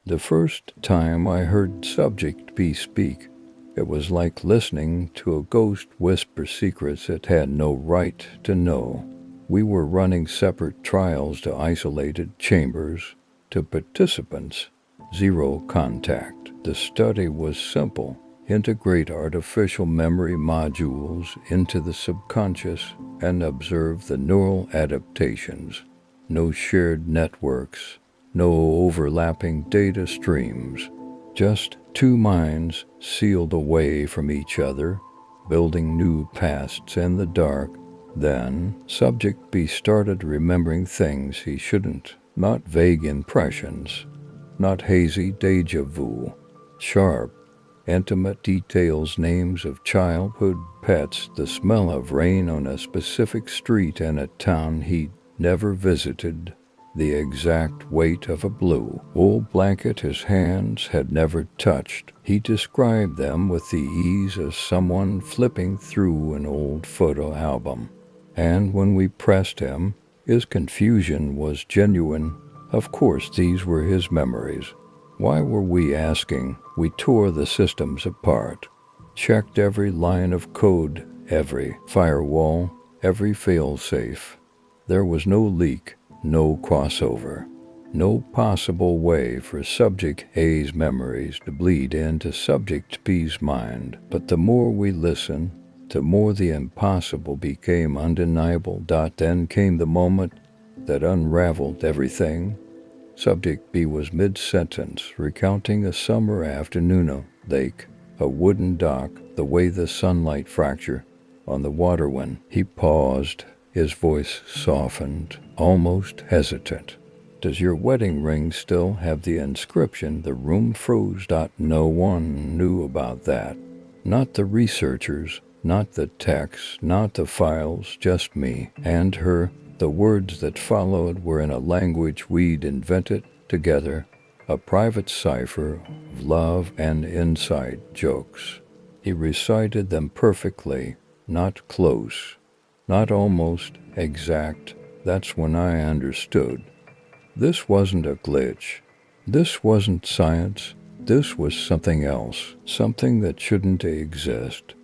The first time I heard Subject B speak, it was like listening to a ghost whisper secrets it had no right to know. We were running separate trials to isolated chambers, to participants, zero contact. The study was simple: integrate artificial memory modules into the subconscious and observe the neural adaptations. No shared networks, no overlapping data streams, just two minds sealed away from each other, building new pasts in the dark. Then, Subject B started remembering things he shouldn't, not vague impressions, not hazy deja vu, sharp, intimate details, names of childhood pets, the smell of rain on a specific street in a town he'd never visited, the exact weight of a blue wool blanket his hands had never touched. He described them with the ease of someone flipping through an old photo album. And when we pressed him, his confusion was genuine. Of course, these were his memories. Why were we asking? We tore the systems apart, checked every line of code, every firewall, every failsafe. There was no leak, no crossover, no possible way for Subject A's memories to bleed into Subject B's mind. But the more we listened, the more the impossible became undeniable. Then came the moment that unraveled everything. Subject B was mid-sentence, recounting a summer afternoon, a lake, a wooden dock, the way the sunlight fractured on the water when he paused. His voice softened, almost hesitant. Does your wedding ring still have the inscription? The room froze. No one knew about that. Not the researchers, not the texts, not the files, just me and her. The words that followed were in a language we'd invented together, a private cipher of love and inside jokes. He recited them perfectly, not close, not almost exact. That's when I understood. This wasn't a glitch. This wasn't science. This was something else, something that shouldn't exist.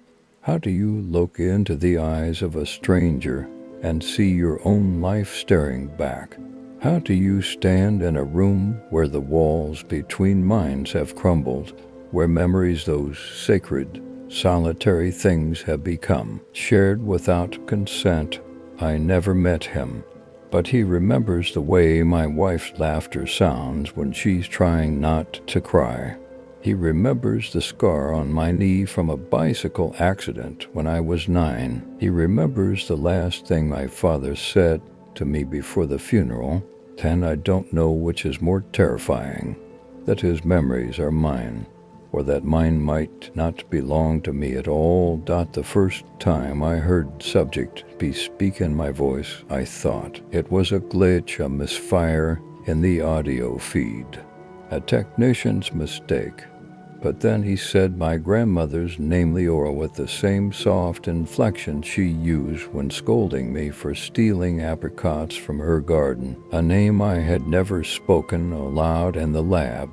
How do you look into the eyes of a stranger and see your own life staring back? How do you stand in a room where the walls between minds have crumbled, where memories, those sacred, solitary things, have become shared without consent? I never met him, but he remembers the way my wife's laughter sounds when she's trying not to cry. He remembers the scar on my knee from a bicycle accident when I was 9. He remembers the last thing my father said to me before the funeral. And I don't know which is more terrifying, that his memories are mine, or that mine might not belong to me at all. The first time I heard Subject B speak in my voice, I thought it was a glitch, a misfire in the audio feed, a technician's mistake. But then he said my grandmother's name, Leora, with the same soft inflection she used when scolding me for stealing apricots from her garden, a name I had never spoken aloud in the lab,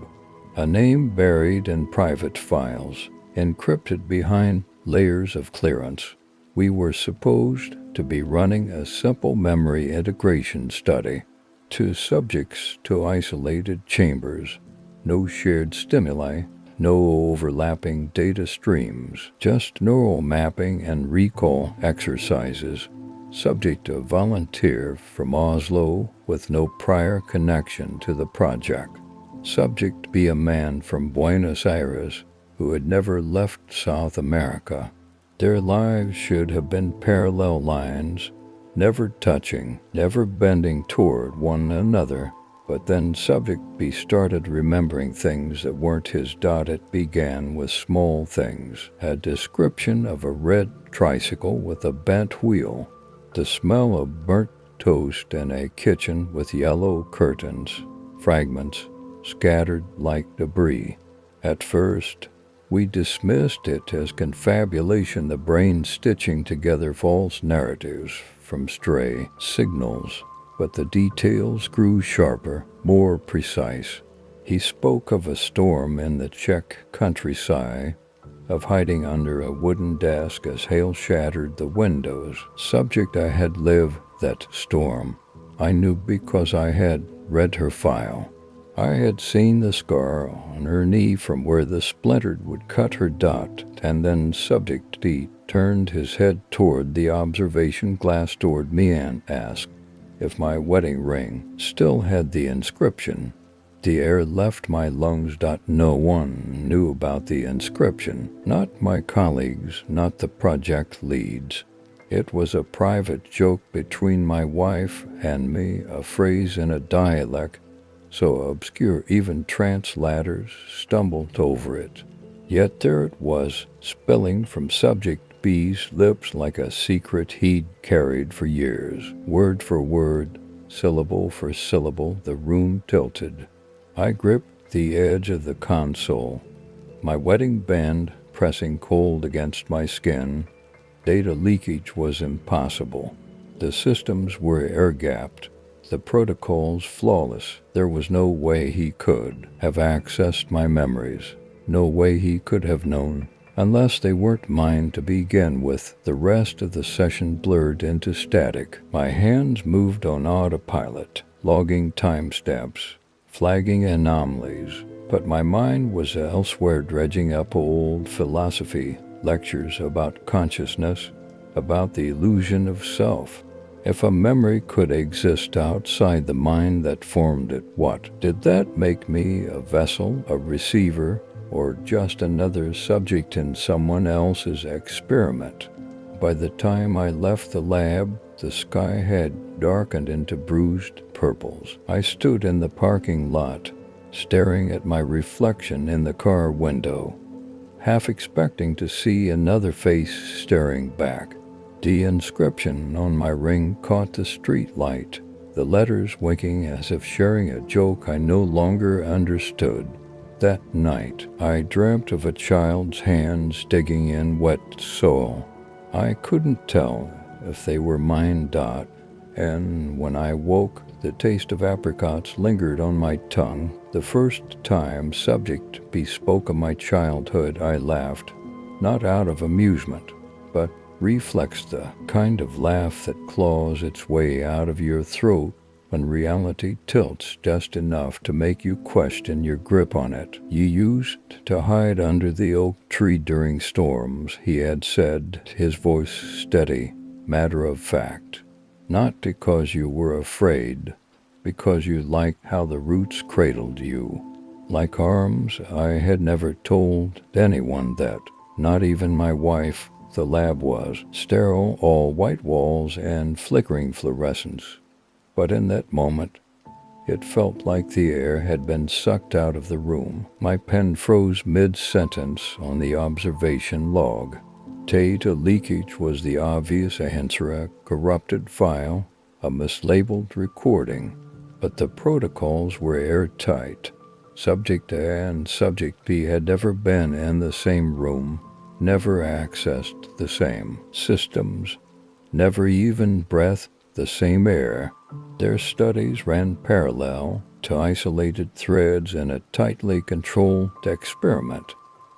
a name buried in private files, encrypted behind layers of clearance. We were supposed to be running a simple memory integration study, two subjects to isolated chambers, no shared stimuli, no overlapping data streams, just neural mapping and recall exercises. Subject a volunteer from Oslo with no prior connection to the project. Subject B a man from Buenos Aires who had never left South America. Their lives should have been parallel lines, never touching, never bending toward one another. But then Subject B started remembering things that weren't his. It began with small things, a description of a red tricycle with a bent wheel, the smell of burnt toast in a kitchen with yellow curtains, fragments scattered like debris. At first, we dismissed it as confabulation, the brain stitching together false narratives from stray signals. But the details grew sharper, more precise. He spoke of a storm in the Czech countryside, of hiding under a wooden desk as hail shattered the windows. Subject: I had lived that storm. I knew because I had read her file. I had seen the scar on her knee from where the splinter would cut her dot, and then Subject B turned his head toward the observation glass toward me and asked if my wedding ring still had the inscription. The air left my lungs. No one knew about the inscription, not my colleagues, not the project leads. It was a private joke between my wife and me, a phrase in a dialect so obscure even translators stumbled over it. Yet there it was, spilling from Subject B's lips like a secret he'd carried for years. Word for word, syllable for syllable, the room tilted. I gripped the edge of the console, my wedding band pressing cold against my skin. Data leakage was impossible. The systems were air-gapped, the protocols flawless. There was no way he could have accessed my memories, no way he could have known, unless they weren't mine to begin with. The rest of the session blurred into static. My hands moved on autopilot, logging timestamps, flagging anomalies, but my mind was elsewhere, dredging up old philosophy lectures about consciousness, about the illusion of self. If a memory could exist outside the mind that formed it, what did that make me? A vessel, a receiver, or just another subject in someone else's experiment? By the time I left the lab, the sky had darkened into bruised purples. I stood in the parking lot, staring at my reflection in the car window, half expecting to see another face staring back. The inscription on my ring caught the street light, the letters winking as if sharing a joke I no longer understood. That night, I dreamt of a child's hands digging in wet soil. I couldn't tell if they were mine. And when I woke, the taste of apricots lingered on my tongue. The first time Subject B spoke of my childhood, I laughed, not out of amusement, but reflex, the kind of laugh that claws its way out of your throat when reality tilts just enough to make you question your grip on it. You used to hide under the oak tree during storms, he had said, his voice steady, matter of fact. Not because you were afraid, because you liked how the roots cradled you. Like arms. I had never told anyone that, not even my wife. The lab was sterile, all white walls and flickering fluorescence. But in that moment, it felt like the air had been sucked out of the room. My pen froze mid-sentence on the observation log. Data leakage was the obvious answer, a corrupted file, a mislabeled recording. But the protocols were airtight. Subject A and Subject B had never been in the same room, never accessed the same systems, never even breathed the same air. Their studies ran parallel to isolated threads in a tightly controlled experiment.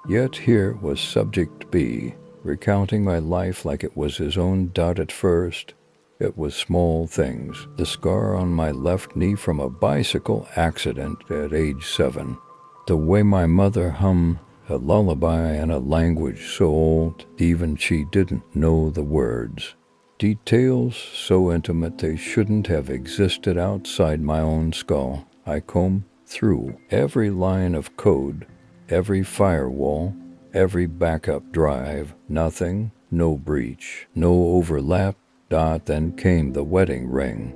Yet here was Subject B, recounting my life like it was his own. At first, it was small things. The scar on my left knee from a bicycle accident at age 7. The way my mother hummed a lullaby in a language so old even she didn't know the words. Details so intimate they shouldn't have existed outside my own skull. I combed through every line of code, every firewall, every backup drive. Nothing, no breach, no overlap. Then came the wedding ring.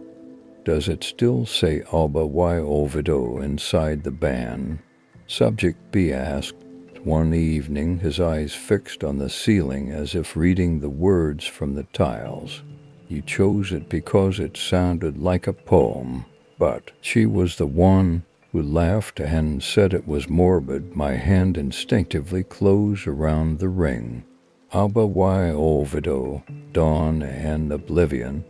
Does it still say Alba y Ovido inside the band? Subject B asked one evening, his eyes fixed on the ceiling as if reading the words from the tiles. You chose it because it sounded like a poem. But she was the one who laughed and said it was morbid. My hand instinctively closed around the ring. Alba y Olvido, dawn and oblivion,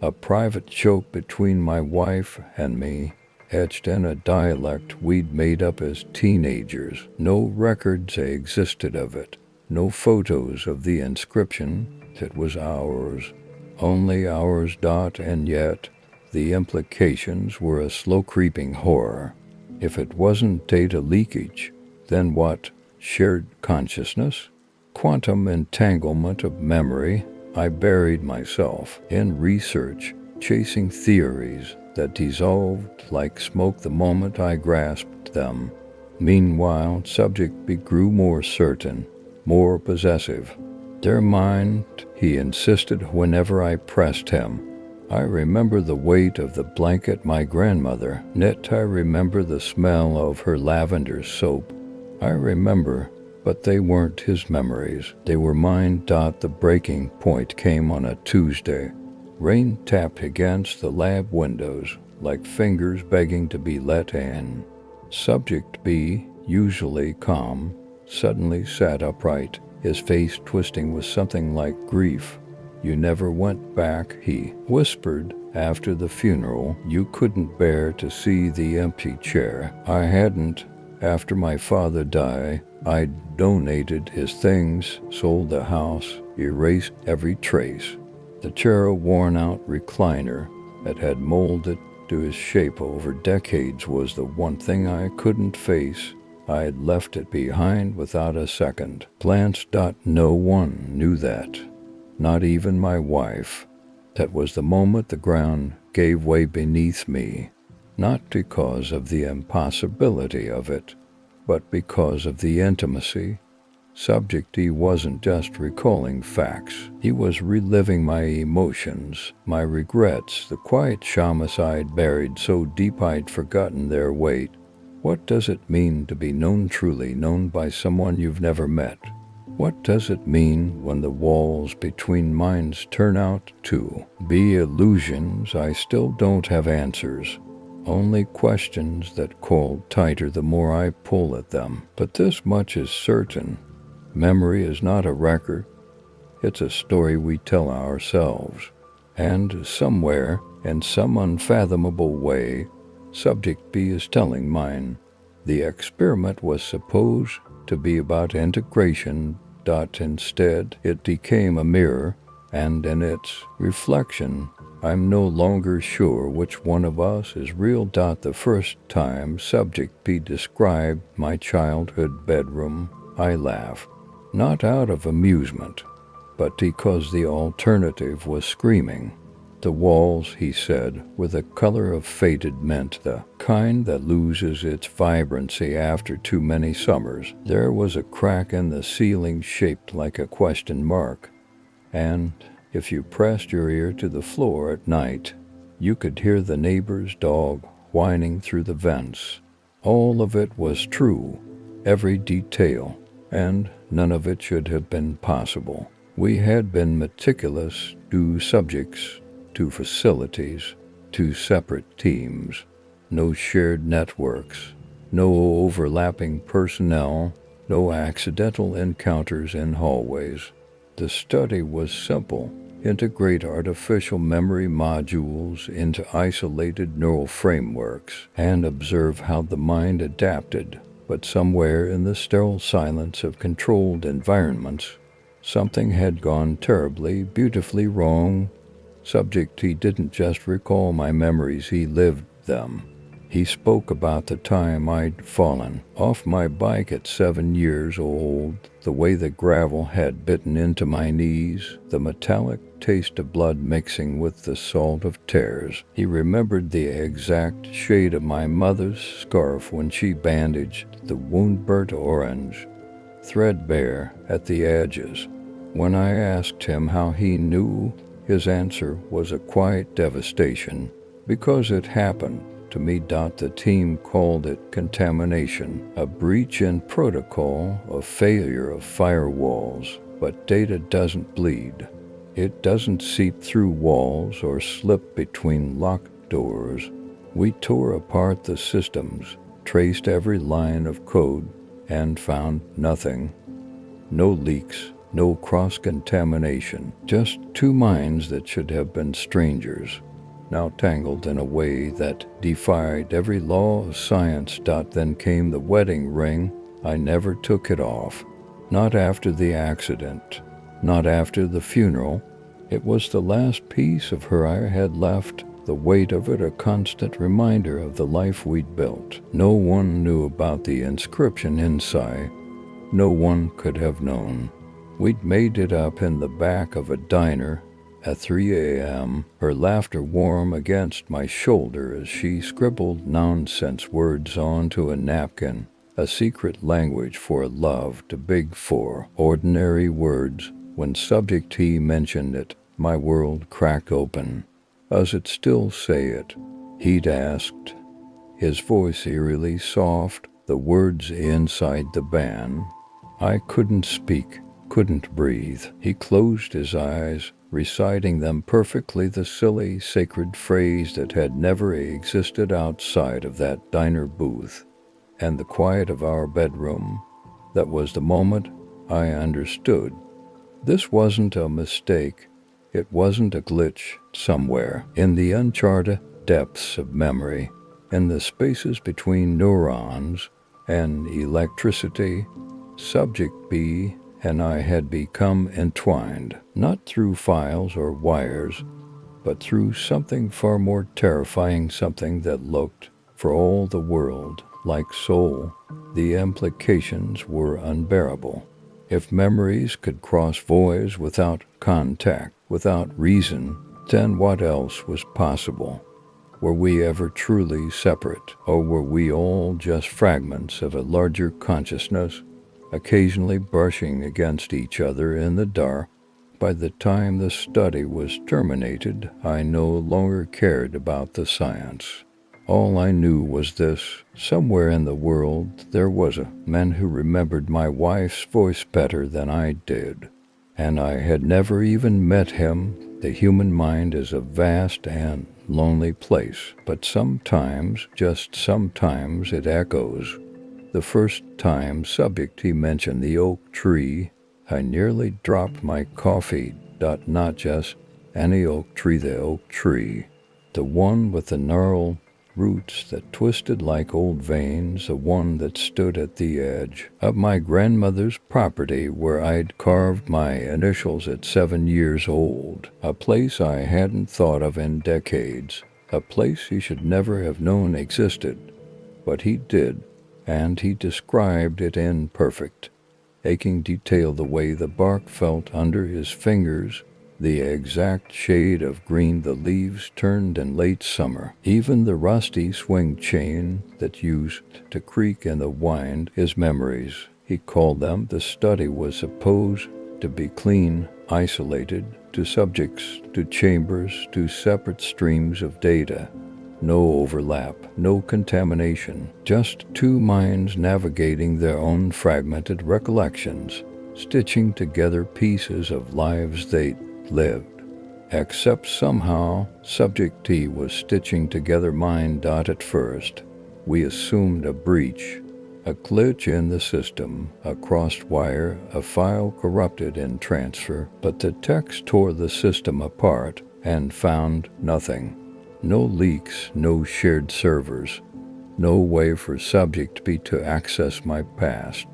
a private joke between my wife and me, etched in a dialect we'd made up as teenagers. No records existed of it, no photos of the inscription. It was ours, only ours. And yet, the implications were a slow creeping horror. If it wasn't data leakage, then what? Shared consciousness? Quantum entanglement of memory? I buried myself in research, chasing theories that dissolved like smoke the moment I grasped them. Meanwhile, Subject B grew more certain, more possessive. "They're mine," he insisted whenever I pressed him. I remember the weight of the blanket my grandmother knit. I remember the smell of her lavender soap. I remember, but they weren't his memories. They were mine. The breaking point came on a Tuesday. Rain tapped against the lab windows, like fingers begging to be let in. Subject B, usually calm, suddenly sat upright, his face twisting with something like grief. "You never went back," he whispered, "after the funeral. You couldn't bear to see the empty chair." I hadn't. After my father died, I donated his things, sold the house, erased every trace. The chair, a worn-out recliner that had molded to his shape over decades, was the one thing I couldn't face. I had left it behind without a second glance. No one knew that. Not even my wife. That was the moment the ground gave way beneath me. Not because of the impossibility of it, but because of the intimacy. Subject he wasn't just recalling facts. He was reliving my emotions, my regrets, the quiet shamus I'd buried so deep I'd forgotten their weight. What does it mean to be known, truly known by someone you've never met? What does it mean when the walls between minds turn out to be illusions? I still don't have answers. Only questions that coil tighter the more I pull at them. But this much is certain. Memory is not a record. It's a story we tell ourselves. And somewhere, in some unfathomable way, Subject B is telling mine. The experiment was supposed to be about integration. Instead, it became a mirror, and in its reflection, I'm no longer sure which one of us is real. The first time Subject B described my childhood bedroom, I laughed. Not out of amusement, but because the alternative was screaming. The walls, he said, were the color of faded mint, the kind that loses its vibrancy after too many summers. There was a crack in the ceiling shaped like a question mark, and if you pressed your ear to the floor at night, you could hear the neighbor's dog whining through the vents. All of it was true, every detail, and none of it should have been possible. We had been meticulous, two subjects, two facilities, two separate teams, no shared networks, no overlapping personnel, no accidental encounters in hallways. The study was simple: integrate artificial memory modules into isolated neural frameworks and observe how the mind adapted. But somewhere in the sterile silence of controlled environments, something had gone terribly, beautifully wrong. Subject he didn't just recall my memories, he lived them. He spoke about the time I'd fallen off my bike at 7 years old, the way the gravel had bitten into my knees, the metallic taste of blood mixing with the salt of tears. He remembered the exact shade of my mother's scarf when she bandaged the wound, burnt orange, threadbare at the edges. When I asked him how he knew, his answer was a quiet devastation. Because it happened to me. The team called it contamination, a breach in protocol, a failure of firewalls. But data doesn't bleed. It doesn't seep through walls or slip between locked doors. We tore apart the systems, traced every line of code, and found nothing. No leaks, no cross-contamination, just two minds that should have been strangers. now tangled in a way that defied every law of science. Then came the wedding ring. I never took it off. Not after the accident. Not after the funeral. It was the last piece of her I had left, the weight of it a constant reminder of the life we'd built. No one knew about the inscription inside. No one could have known. We'd made it up in the back of a diner at 3 a.m., her laughter warm against my shoulder as she scribbled nonsense words onto a napkin, a secret language for love too big for ordinary words. When Subject He mentioned it, my world cracked open. Does it still say it? He'd asked, his voice eerily soft, the words inside the band. I couldn't speak, couldn't breathe. He closed his eyes, reciting them perfectly, the silly, sacred phrase that had never existed outside of that diner booth and the quiet of our bedroom. That was the moment I understood. This wasn't a mistake. It wasn't a glitch somewhere in the uncharted depths of memory, in the spaces between neurons and electricity. Subject B and I had become entwined, not through files or wires, but through something far more terrifying, something that looked, for all the world, like soul. The implications were unbearable. If memories could cross voids without contact, without reason, then what else was possible? Were we ever truly separate, or were we all just fragments of a larger consciousness, occasionally brushing against each other in the dark? By the time the study was terminated, I no longer cared about the science. All I knew was this: somewhere in the world there was a man who remembered my wife's voice better than I did. And I had never even met him. The human mind is a vast and lonely place, but sometimes, just sometimes, it echoes. The first time Subject He mentioned the oak tree, I nearly dropped my coffee. Not just any oak tree, the oak tree. The one with the gnarled roots that twisted like old veins, the one that stood at the edge of my grandmother's property where I'd carved my initials at 7 years old. A place I hadn't thought of in decades. A place he should never have known existed. But he did, and he described it in perfect, aching detail, the way the bark felt under his fingers, the exact shade of green the leaves turned in late summer, even the rusty swing chain that used to creak in the wind. His memories, he called them. The study was supposed to be clean, isolated, to subjects, to chambers, to separate streams of data. No overlap, no contamination, just two minds navigating their own fragmented recollections, stitching together pieces of lives they'd lived. Except somehow, Subject T was stitching together mine. At first, we assumed a breach, a glitch in the system, a crossed wire, a file corrupted in transfer, but the text tore the system apart and found nothing. No leaks, no shared servers, no way for Subject B to access my past.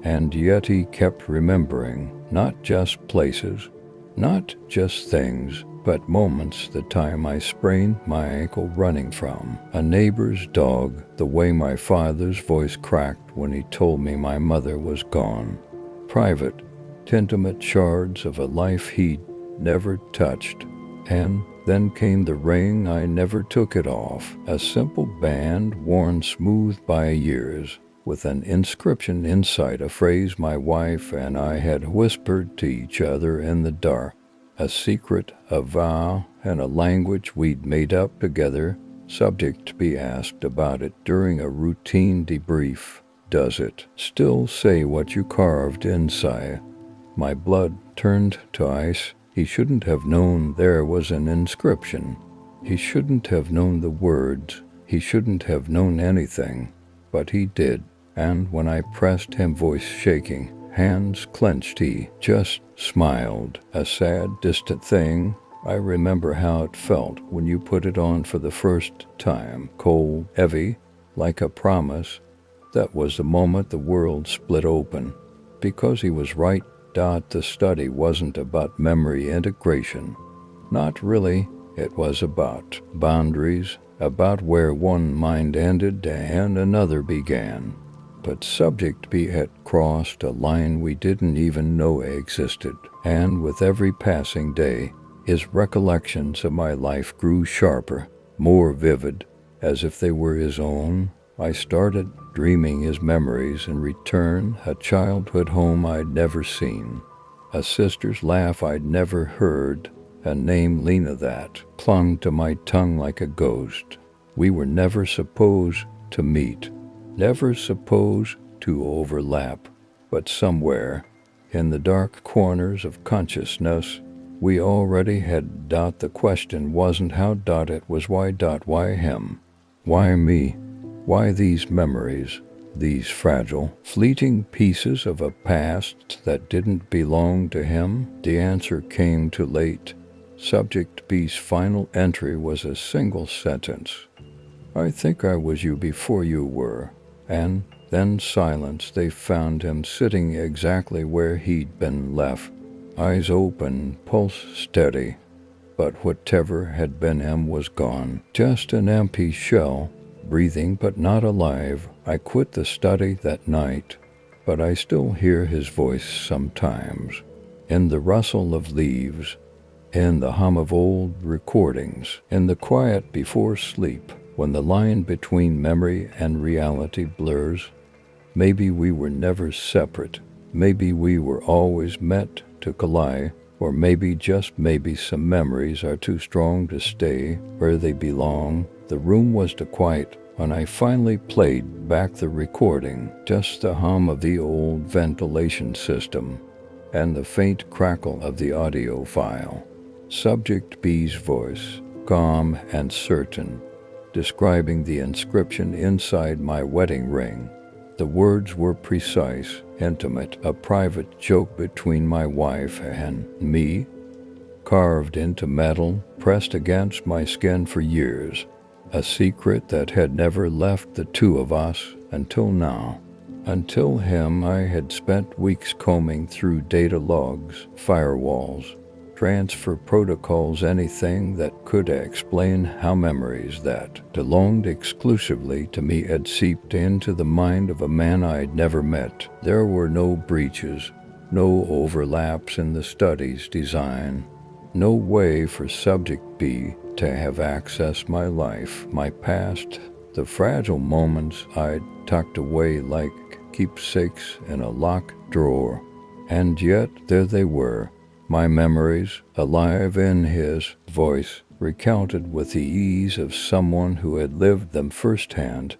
And yet he kept remembering, not just places, not just things, but moments. The time I sprained my ankle running from a neighbor's dog, the way my father's voice cracked when he told me my mother was gone. Private, intimate shards of a life he'd never touched. And then came the ring. I never took it off. A simple band worn smooth by years, with an inscription inside, a phrase my wife and I had whispered to each other in the dark. A secret, a vow, and a language we'd made up together. Subject be asked about it during a routine debrief. Does it still say what you carved inside? My blood turned to ice. He shouldn't have known there was an inscription. He shouldn't have known the words. He shouldn't have known anything. But he did. And when I pressed him, voice shaking, hands clenched, he just smiled. A sad, distant thing, I remember how it felt when you put it on for the first time, cold, heavy, like a promise. That was the moment the world split open. Because he was right. The study wasn't about memory integration. Not really. It was about boundaries, about where one mind ended and another began. But Subject B had crossed a line we didn't even know existed, and with every passing day, his recollections of my life grew sharper, more vivid, as if they were his own. I started dreaming his memories in return, a childhood home I'd never seen, a sister's laugh I'd never heard, a name, Lena, that clung to my tongue like a ghost. We were never supposed to meet, never supposed to overlap, but somewhere in the dark corners of consciousness, we already had. The question wasn't how. It was why. Why him? Why me? Why these memories? These fragile, fleeting pieces of a past that didn't belong to him? The answer came too late. Subject B's final entry was a single sentence. I think I was you before you were. And then silence. They found him sitting exactly where he'd been left. Eyes open, pulse steady. But whatever had been him was gone. Just an empty shell, breathing but not alive. I quit the study that night, but I still hear his voice sometimes. In the rustle of leaves, in the hum of old recordings, in the quiet before sleep, when the line between memory and reality blurs. Maybe we were never separate. Maybe we were always meant to collide. Or maybe, just maybe, some memories are too strong to stay where they belong. The room was too quiet when I finally played back the recording, just the hum of the old ventilation system and the faint crackle of the audio file. Subject B's voice, calm and certain, describing the inscription inside my wedding ring. The words were precise, intimate, a private joke between my wife and me, carved into metal, pressed against my skin for years, a secret that had never left the two of us until now. Until him, I had spent weeks combing through data logs, firewalls, transfer protocols, anything that could explain how memories that belonged exclusively to me had seeped into the mind of a man I'd never met. There were no breaches, no overlaps in the study's design, no way for Subject B to have accessed my life, my past, the fragile moments I'd tucked away like keepsakes in a locked drawer. And yet there they were, my memories, alive in his voice, recounted with the ease of someone who had lived them firsthand.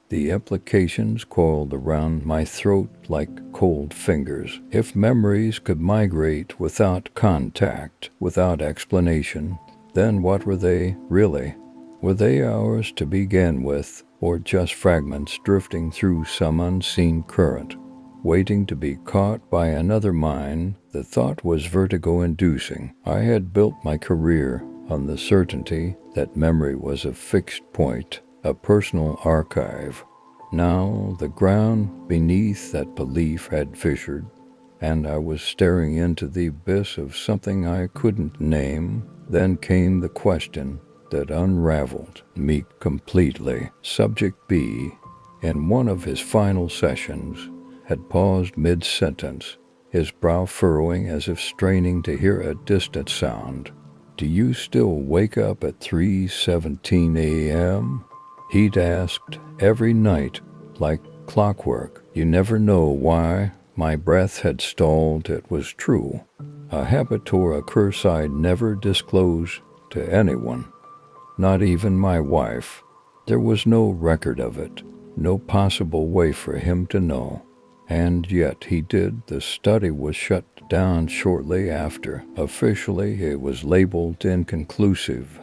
The implications coiled around my throat like cold fingers. If memories could migrate without contact, without explanation, then what were they really? Were they ours to begin with, or just fragments drifting through some unseen current, waiting to be caught by another mind? The thought was vertigo-inducing. I had built my career on the certainty that memory was a fixed point, a personal archive. Now the ground beneath that belief had fissured, and I was staring into the abyss of something I couldn't name. Then came the question that unraveled me completely. Subject B, in one of his final sessions, had paused mid-sentence, his brow furrowing as if straining to hear a distant sound. "Do you still wake up at 3:17 a.m.? He'd asked every night, like clockwork. You never know why. My breath had stalled. It was true. A habit or a curse I'd never disclosed to anyone, not even my wife. There was no record of it, no possible way for him to know. And yet he did. The study was shut down shortly after. Officially, it was labeled inconclusive.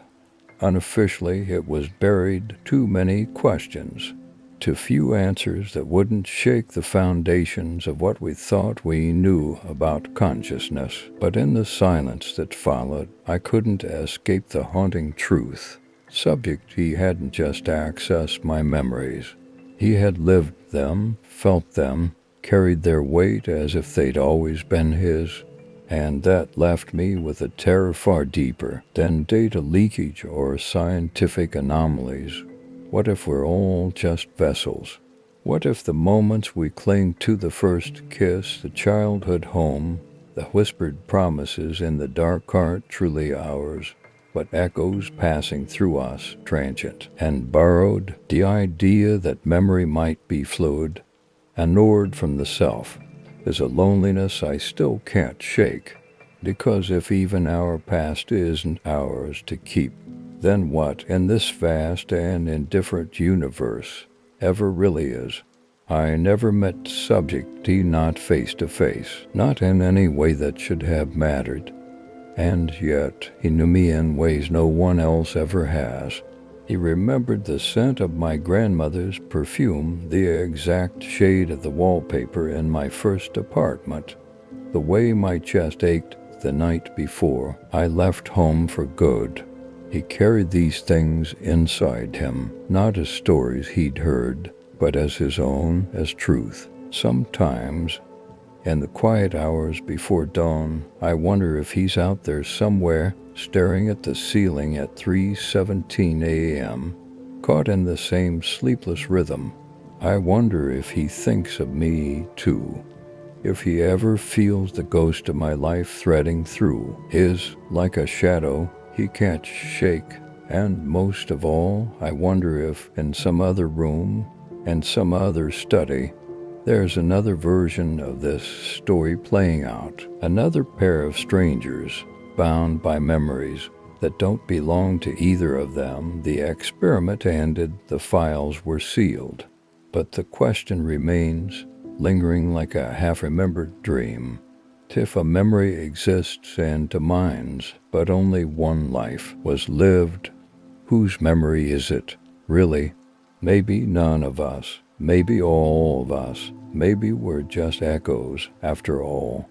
Unofficially, it was buried. Too many questions. to few answers that wouldn't shake the foundations of what we thought we knew about consciousness. But in the silence that followed, I couldn't escape the haunting truth. Subject, he hadn't just accessed my memories. He had lived them, felt them, carried their weight as if they'd always been his. And that left me with a terror far deeper than data leakage or scientific anomalies. What if we're all just vessels? What if the moments we cling to, the first kiss, the childhood home, the whispered promises in the dark, aren't truly ours, but echoes passing through us, transient and borrowed? The idea that memory might be fluid, inured from the self, is a loneliness I still can't shake. Because if even our past isn't ours to keep, then what in this vast and indifferent universe ever really is? I never met Subject, not face to face, not in any way that should have mattered. And yet he knew me in ways no one else ever has. He remembered the scent of my grandmother's perfume, the exact shade of the wallpaper in my first apartment, the way my chest ached the night before I left home for good. He carried these things inside him, not as stories he'd heard, but as his own, as truth. Sometimes, in the quiet hours before dawn, I wonder if he's out there somewhere, staring at the ceiling at 3:17 a.m., caught in the same sleepless rhythm. I wonder if he thinks of me too, if he ever feels the ghost of my life threading through his like a shadow he can't shake. And most of all, I wonder if in some other room and some other study, there's another version of this story playing out. Another pair of strangers, bound by memories that don't belong to either of them. The experiment ended, the files were sealed. But the question remains, lingering like a half-remembered dream. If a memory exists and to minds, but only one life was lived, whose memory is it, really? Maybe none of us. Maybe all of us. Maybe we're just echoes, after all.